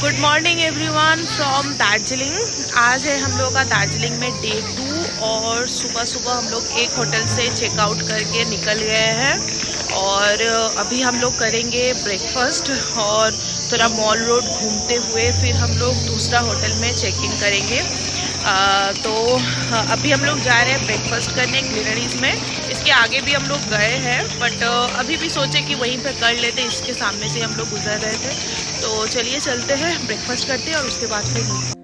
Good morning everyone from Darjeeling. आज है हम लोगों का दार्जिलिंग में डे 2 और सुबह सुबह हम लोग एक होटल से चेकआउट करके निकल गए हैं और अभी हम लोग करेंगे ब्रेकफास्ट और थोड़ा मॉल रोड घूमते हुए फिर हम लोग दूसरा होटल में चेक इन करेंगे। तो अभी हम लोग जा रहे हैं ब्रेकफास्ट करने ग्लिनरीज में। इसके आगे भी हम लोग गए हैं बट अभी भी सोचे कि वहीं पे कर लेते, इसके सामने से हम लोग गुजर रहे थे। तो चलिए चलते हैं, ब्रेकफास्ट करते हैं और उसके बाद फिर।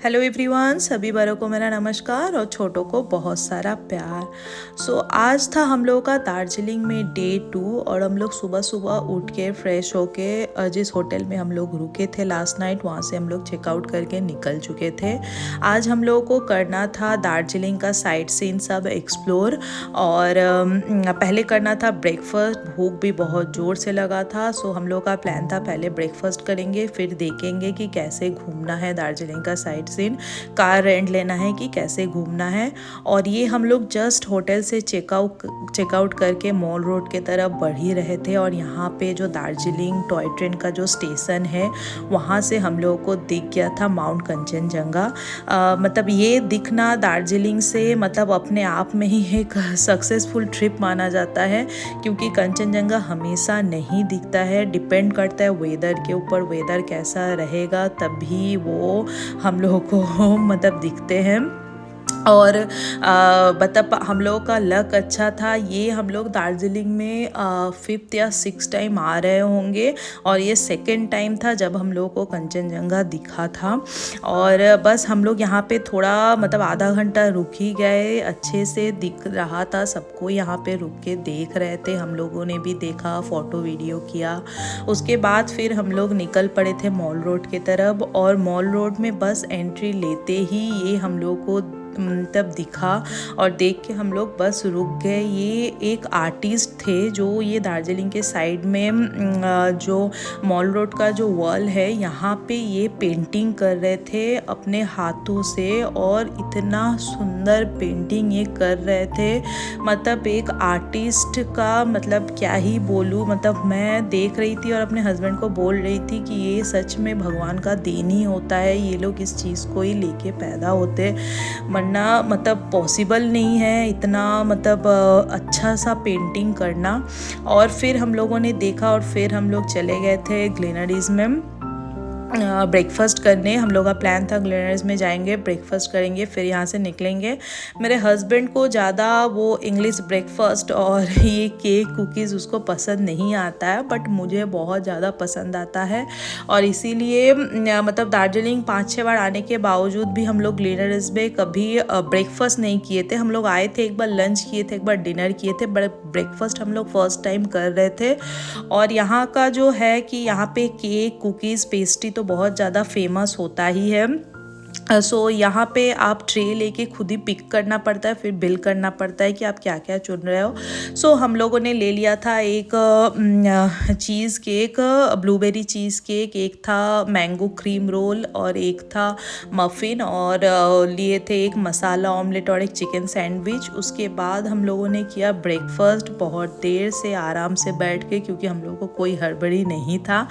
हेलो एवरीवन, सभी बड़ों को मेरा नमस्कार और छोटों को बहुत सारा प्यार। आज था हम लोगों का दार्जिलिंग में डे 2 और हम लोग सुबह सुबह उठ के फ्रेश होके जिस होटल में हम लोग रुके थे लास्ट नाइट, वहाँ से हम लोग चेकआउट करके निकल चुके थे। आज हम लोगों को करना था दार्जिलिंग का साइट सीन सब एक्सप्लोर और पहले करना था ब्रेकफास्ट। भूख भी बहुत ज़ोर से लगा था, हम लोगों का प्लान था पहले ब्रेकफास्ट करेंगे फिर देखेंगे कि कैसे घूमना है दार्जिलिंग का साइट सीन, कार रेंट लेना है कि कैसे घूमना है। और ये हम लोग जस्ट होटल से चेकआउट करके मॉल रोड के तरफ बढ़ ही रहे थे और यहाँ पे जो दार्जिलिंग टॉय ट्रेन का जो स्टेशन है वहाँ से हम लोगों को दिख गया था माउंट कंचनजंगा। मतलब ये दिखना दार्जिलिंग से मतलब अपने आप में ही एक सक्सेसफुल ट्रिप माना जाता है, क्योंकि कंचनजंगा हमेशा नहीं दिखता है, डिपेंड करता है वेदर के ऊपर। वेदर कैसा रहेगा तभी वो हम लोगों को मतलब दिखते हैं। और मतलब हम लोगों का लक अच्छा था, ये हम लोग दार्जिलिंग में 5th या 6th टाइम आ रहे होंगे और ये 2nd टाइम था जब हम लोगों को कंचनजंगा दिखा था। और बस हम लोग यहाँ पे थोड़ा मतलब आधा घंटा रुक ही गए, अच्छे से दिख रहा था सबको, यहाँ पे रुक के देख रहे थे, हम लोगों ने भी देखा, फ़ोटो वीडियो किया। उसके बाद फिर हम लोग निकल पड़े थे मॉल रोड की तरफ और मॉल रोड में बस एंट्री लेते ही ये हम लोग को तब दिखा और देख के हम लोग बस रुक गए। ये एक आर्टिस्ट थे जो ये दार्जिलिंग के साइड में जो मॉल रोड का जो वॉल है यहाँ पे ये पेंटिंग कर रहे थे अपने हाथों से और इतना सुंदर पेंटिंग ये कर रहे थे। मतलब एक आर्टिस्ट का मतलब क्या ही बोलूँ, मतलब मैं देख रही थी और अपने हस्बैंड को बोल रही थी कि ये सच में भगवान का देन ही होता है, ये लोग इस चीज़ को ही लेके पैदा होते, वरना मतलब पॉसिबल नहीं है इतना मतलब अच्छा सा पेंटिंग करना। और फिर हम लोगों ने देखा और फिर हम लोग चले गए थे ग्लिनरीज में ब्रेकफास्ट करने। हम लोग का प्लान था ग्लिनरीज में जाएंगे, ब्रेकफास्ट करेंगे, फिर यहाँ से निकलेंगे। मेरे हस्बैंड को ज़्यादा वो इंग्लिश ब्रेकफास्ट और ये केक कुकीज़ उसको पसंद नहीं आता है, बट मुझे बहुत ज़्यादा पसंद आता है। और इसीलिए मतलब दार्जिलिंग 5-6 बार आने के बावजूद भी हम लोग ग्लिनरीज में कभी ब्रेकफास्ट नहीं किए थे। हम लोग आए थे, एक बार लंच किए थे, एक बार डिनर किए थे, बट ब्रेकफास्ट हम लोग फर्स्ट टाइम कर रहे थे। और यहाँ का जो है कि यहाँ पे केक कुकीज़ पेस्ट्री तो बहुत ज़्यादा फेमस होता ही है। यहाँ पे आप ट्रे लेके खुद ही पिक करना पड़ता है, फिर बिल करना पड़ता है कि आप क्या क्या चुन रहे हो। हम लोगों ने ले लिया था एक cheese cake, blueberry cheese cake, एक था मैंगो क्रीम रोल और एक था मफ़िन, और लिए थे एक मसाला ऑमलेट और एक चिकन सैंडविच। उसके बाद हम लोगों ने किया ब्रेकफास्ट बहुत देर से आराम से बैठ के, क्योंकि हम लोगों को कोई हड़बड़ी नहीं था।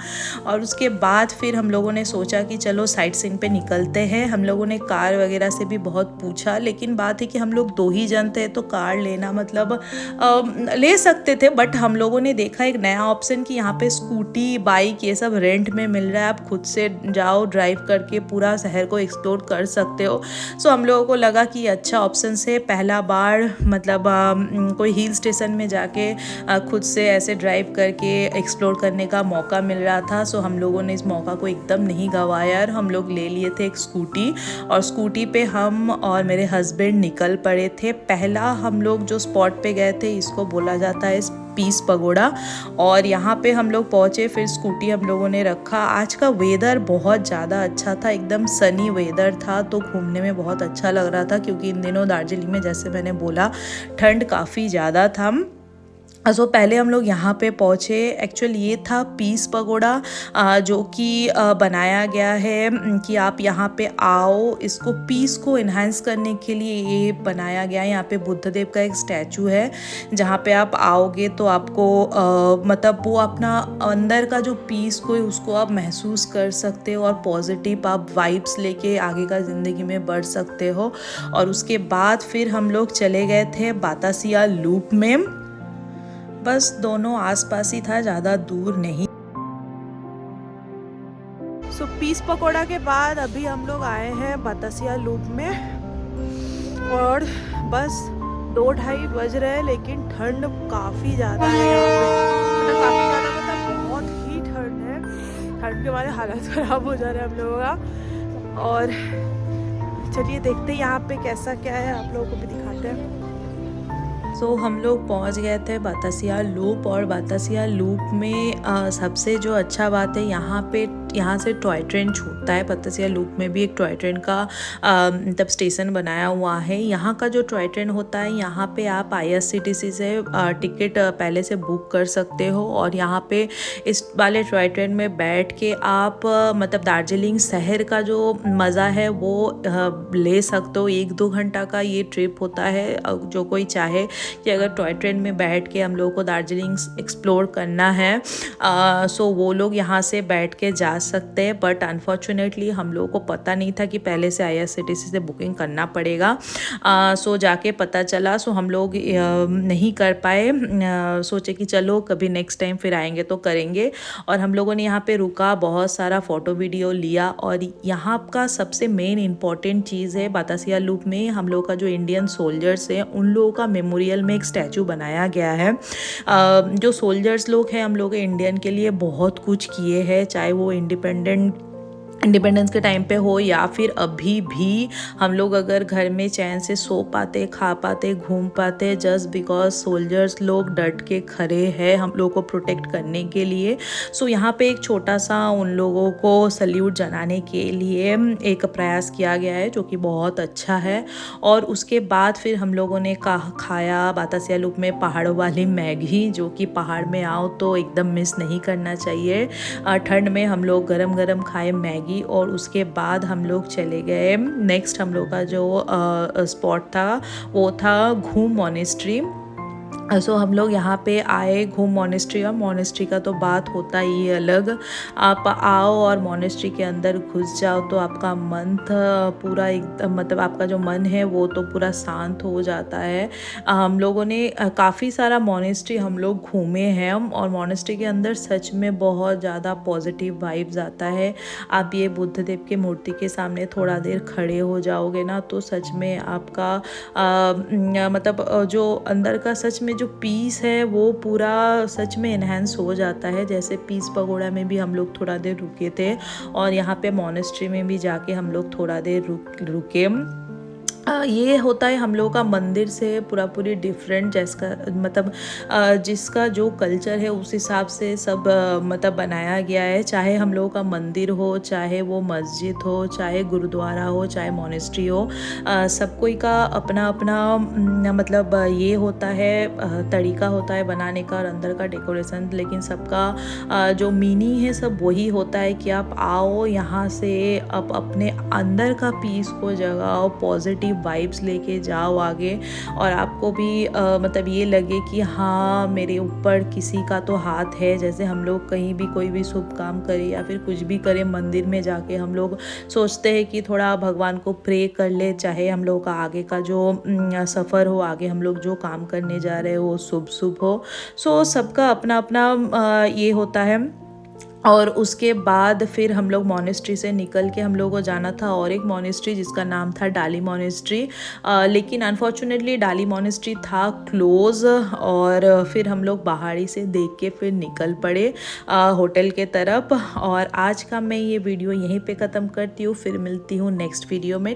और उसके बाद फिर हम लोगों ने सोचा कि चलो साइट सीन पे निकलते हैं। हम लोगों ने कार वगैरह से भी बहुत पूछा, लेकिन बात है कि हम लोग 2 ही जन थे तो कार लेना मतलब ले सकते थे, बट हम लोगों ने देखा एक नया ऑप्शन कि यहाँ पे स्कूटी बाइक ये सब रेंट में मिल रहा है, आप खुद से जाओ ड्राइव करके पूरा शहर को एक्सप्लोर कर सकते हो। हम लोगों को लगा कि अच्छा ऑप्शन से पहला बार मतलब कोई हिल स्टेशन में जाके खुद से ऐसे ड्राइव करके एक्सप्लोर करने का मौका मिल रहा था। हम लोगों ने इस मौका को एकदम नहीं गंवाया और हम लोग ले लिए थे एक स्कूटी, और स्कूटी पे हम और मेरे हस्बैंड निकल पड़े थे। पहला हम लोग जो स्पॉट पे गए थे इसको बोला जाता है पीस पगोड़ा, और यहाँ पे हम लोग पहुँचे, फिर स्कूटी हम लोगों ने रखा। आज का वेदर बहुत ज़्यादा अच्छा था, एकदम सनी वेदर था, तो घूमने में बहुत अच्छा लग रहा था, क्योंकि इन दिनों दार्जिलिंग में जैसे मैंने बोला ठंड काफ़ी ज़्यादा था। सो पहले हम लोग यहाँ पे पहुँचे। एक्चुअल ये था पीस पगोड़ा, जो कि बनाया गया है कि आप यहाँ पे आओ, इसको पीस को इन्हांस करने के लिए ये बनाया गया है। यहाँ पे बुद्ध देव का एक स्टैचू है, जहाँ पे आप आओगे तो आपको मतलब वो अपना अंदर का जो पीस को है उसको आप महसूस कर सकते हो और पॉजिटिव आप वाइब्स लेके आगे का ज़िंदगी में बढ़ सकते हो। और उसके बाद फिर हम लोग चले गए थे बातासिया लूप में। बस दोनों आसपास ही था, ज़्यादा दूर नहीं। सो पीस पकोड़ा के बाद अभी हम लोग आए हैं बातासिया लूप में, और बस 2-2:30 बज रहे हैं, लेकिन ठंड काफ़ी ज़्यादा है यहाँ पे। मतलब काफ़ी ज़्यादा, मतलब बहुत ही ठंड है। ठंड के मारे हालत ख़राब हो जा रहे हैं हम लोगों का। और चलिए देखते हैं यहाँ पे कैसा क्या है, आप लोगों को भी दिखाते हैं। सो हम लोग पहुंच गए थे बातासिया लूप, और बातासिया लूप में सबसे जो अच्छा बात है यहाँ से टॉय ट्रेन छूटता है। बातासिया लूप में भी एक टॉय ट्रेन का मतलब स्टेशन बनाया हुआ है। यहाँ का जो टॉय ट्रेन होता है, यहाँ पे आप IRCTC से टिकट पहले से बुक कर सकते हो, और यहाँ पे इस वाले टॉय ट्रेन में बैठ के आप मतलब दार्जिलिंग शहर का जो मज़ा है वो ले सकते हो। 1-2 घंटा का ये ट्रिप होता है। जो कोई चाहे कि अगर टॉय ट्रेन में बैठ के हम लोगों को दार्जिलिंग एक्सप्लोर करना है, सो वो लोग यहाँ से बैठ के जा सकते हैं। बट अनफॉर्चुनेटली हम लोगों को पता नहीं था कि पहले से IRCTC से बुकिंग करना पड़ेगा। सो जाके पता चला, सो हम लोग नहीं कर पाए। सोचे कि चलो कभी नेक्स्ट टाइम फिर आएंगे तो करेंगे। और हम लोगों ने यहाँ पे रुका, बहुत सारा फ़ोटो वीडियो लिया। और यहाँ का सबसे मेन इम्पॉर्टेंट चीज़ है, बातासिया लूप में हम लोग का जो इंडियन सोल्जर्स हैं उन लोगों का मेमोरियल में एक स्टैचू बनाया गया है। जो सोल्जर्स लोग हैं हम लोग इंडियन के लिए बहुत कुछ किए हैं, चाहे वो इंडिपेंडेंस के टाइम पे हो या फिर अभी भी। हम लोग अगर घर में चैन से सो पाते, खा पाते, घूम पाते, जस्ट बिकॉज सोल्जर्स लोग डट के खड़े हैं हम लोग को प्रोटेक्ट करने के लिए। सो यहाँ पे एक छोटा सा उन लोगों को सल्यूट जनाने के लिए एक प्रयास किया गया है, जो कि बहुत अच्छा है। और उसके बाद फिर हम लोगों ने खाया बातासिया लूप में पहाड़ों वाली मैगी, जो कि पहाड़ में आओ तो एकदम मिस नहीं करना चाहिए। ठंड में हम लोग गरम गरम खाए मैगी। और उसके बाद हम लोग चले गए, नेक्स्ट हम लोग का जो स्पॉट था वो था घूम मॉनेस्ट्री। सो हम लोग यहाँ पे आए घूम मॉनेस्ट्री। और मॉनेस्ट्री का तो बात होता ही अलग। आप आओ और मॉनेस्ट्री के अंदर घुस जाओ तो आपका मन पूरा एकदम, मतलब आपका जो मन है वो तो पूरा शांत हो जाता है। हम लोगों ने काफ़ी सारा मॉनेस्ट्री हम लोग घूमे हैं, और मॉनेस्ट्री के अंदर सच में बहुत ज़्यादा पॉजिटिव वाइब्स आता है। आप ये बुद्ध देव की मूर्ति के सामने थोड़ा देर खड़े हो जाओगे ना, तो सच में आपका मतलब जो अंदर का सच में जो पीस है वो पूरा सच में इन्हेंस हो जाता है। जैसे पीस पगोड़ा में भी हम लोग थोड़ा देर रुके थे, और यहाँ पे मॉनेस्ट्री में भी जाके हम लोग थोड़ा देर रुके। ये होता है हम लोगों का मंदिर से पूरी डिफरेंट, जैसा मतलब जिसका जो कल्चर है उस हिसाब से सब मतलब बनाया गया है। चाहे हम लोगों का मंदिर हो, चाहे वो मस्जिद हो, चाहे गुरुद्वारा हो, चाहे मॉनेस्ट्री हो, सब कोई का अपना अपना मतलब ये होता है, तरीका होता है बनाने का और अंदर का डेकोरेशन। लेकिन सबका जो मीनिंग है सब वही होता है कि आप आओ यहाँ से, आप अपने अंदर का पीस को जगाओ, पॉजिटिव वाइब्स लेके जाओ आगे, और आपको भी मतलब ये लगे कि हाँ मेरे ऊपर किसी का तो हाथ है। जैसे हम लोग कहीं भी कोई भी शुभ काम करें या फिर कुछ भी करें, मंदिर में जाके हम लोग सोचते हैं कि थोड़ा भगवान को प्रे कर ले, चाहे हम लोग का आगे का जो सफ़र हो, आगे हम लोग जो काम करने जा रहे हो वो शुभ हो। सो सबका अपना अपना ये होता है। और उसके बाद फिर हम लोग मॉनेस्ट्री से निकल के हम लोगों को जाना था और एक मॉनेस्ट्री जिसका नाम था डाली मॉनेस्ट्री। लेकिन अनफॉर्चुनेटली डाली मॉनेस्ट्री था क्लोज़, और फिर हम लोग बाहरी से देख के फिर निकल पड़े होटल के तरफ। और आज का मैं ये वीडियो यहीं पे ख़त्म करती हूँ, फिर मिलती हूँ नेक्स्ट वीडियो में।